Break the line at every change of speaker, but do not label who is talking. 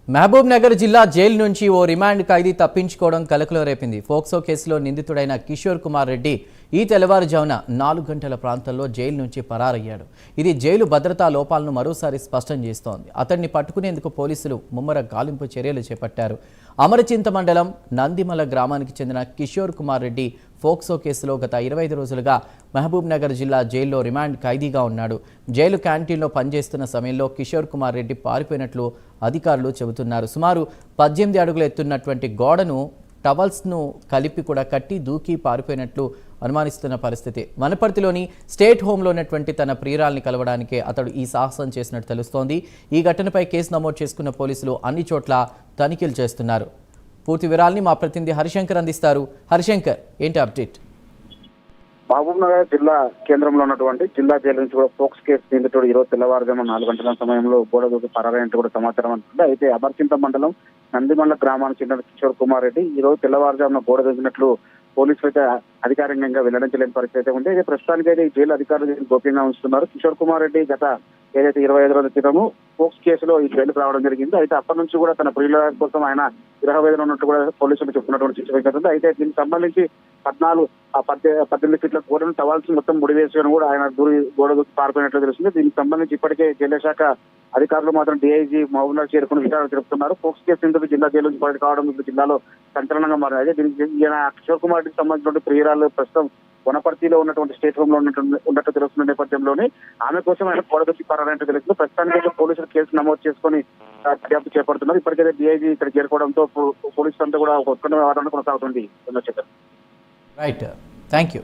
మహబూబ్ నగర్ జిల్లా జైలు నుంచి ఓ రిమాండ్ ఖైదీ తప్పించుకోవడం కలకలం రేపింది. ఫోక్సో కేసులో నిందితుడైన కిషోర్ కుమార్ రెడ్డి ఈ తెల్లవారుజామున 4 గంటల ప్రాంతంలో జైలు నుంచి పరారయ్యాడు. ఇది జైలు భద్రతా లోపాలను మరోసారి స్పష్టం చేస్తోంది. అతన్ని పట్టుకునేందుకు పోలీసులు ముమ్మర గాలింపు చర్యలు చేపట్టారు. అమరచింత మండలం నందిమల గ్రామానికి చెందిన కిషోర్ కుమార్ రెడ్డి ఫోక్సో కేసులో గత 25 రోజులుగా మహబూబ్ నగర్ జిల్లా జైల్లో రిమాండ్ ఖైదీగా ఉన్నాడు. జైలు క్యాంటీన్లో పనిచేస్తున్న సమయంలో కిషోర్ కుమార్ రెడ్డి పారిపోయినట్లు అధికారులు చెబుతున్నారు. సుమారు 18 అడుగులు ఎత్తున్నటువంటి గోడను టవల్స్ను కలిపి కూడా కట్టి దూకి పారిపోయినట్లు అనుమానిస్తున్న పరిస్థితి. వనపర్తిలోని స్టేట్ హోంలో ఉన్నటువంటి తన ప్రియురాల్ని కలవడానికే అతడు ఈ సాహసం చేసినట్టు తెలుస్తోంది. ఈ ఘటనపై కేసు నమోదు చేసుకున్న పోలీసులు అన్ని చోట్ల తనిఖీలు చేస్తున్నారు. పూర్తి వివరాల్ని మా ప్రతినిధి హరిశంకర్ అందిస్తారు. హరిశంకర్, ఏంటి అప్డేట్?
మహబూబ్ నగర్ జిల్లా కేంద్రంలో ఉన్నటువంటి జిల్లా జైలు నుంచి కూడా ఫోక్స్ కేసు నిందితుడు ఈరోజు తెల్లవారుజామున 4 గంటల సమయంలో గోడ దూకి పరారైనట్టు కూడా సమాచారం అంటుంది. అయితే అమర్చింత మండలం నందిమల్ల గ్రామానికి చెందిన కిషోర్ కుమార్ రెడ్డి ఈ రోజు తెల్లవారుజామున గోడ దూకినట్లు పోలీసులు అయితే అధికారికంగా వెల్లడించలేని పరిస్థితి అయితే ఉంది. అయితే ప్రస్తుతానికి అయితే ఈ జైలు అధికారులు గోప్యంగా ఉంచుతున్నారు. కిషోర్ కుమార్ రెడ్డి గత ఏదైతే 25 రోజుల క్రితము ఫోక్స్ కేసులో ఈ జైలుకు రావడం జరిగింది. అయితే అప్పటి నుంచి కూడా తన ప్రియుల కోసం ఆయన విరహవేదన ఉన్నట్టు కూడా పోలీసులు చెప్తున్నటువంటి సిచ్యువేషన్ ఉంది. అయితే దీనికి సంబంధించి 18 ఫీట్ల గోడను టవాల్స్ మొత్తం ముడివేసుకొని కూడా ఆయన గోడ పారిపోయినట్లు తెలుస్తుంది. దీనికి సంబంధించి ఇప్పటికే జైలు శాఖ అధికారులు మాత్రం డీఐజీ మహబూబ్ నగర్ చేరుకుని విచారణ జరుపుతున్నారు. ఫోక్స్ కేసు నిందితుడు జిల్లా జైలు నుంచి బయట కావడం ఇప్పుడు జిల్లాలో సంచలనంగా మారింది. అయితే దీనికి ఈయన కిషోర్ కుమార్ రెడ్డికి సంబంధించిన ప్రియురాలు ప్రస్తుతం వనపర్తిలో ఉన్నటువంటి స్టేట్ హోమ్ లో ఉన్నట్టు తెలుస్తున్న నేపథ్యంలోనే ఆమె కోసం ఆయన గోడదొచ్చి పరారంటూ తెలుస్తుంది. ప్రస్తుతానికి పోలీసులు కేసు నమోదు చేసుకుని దర్యాప్తు చేపడుతున్నారు. ఇప్పటికైతే డీఐజీ ఇక్కడ చేరుకోవడంతో పోలీసులంతా కూడా ఒక ఉత్కంఠ వాతావరణం కొనసాగుతుంది.
Right, thank you.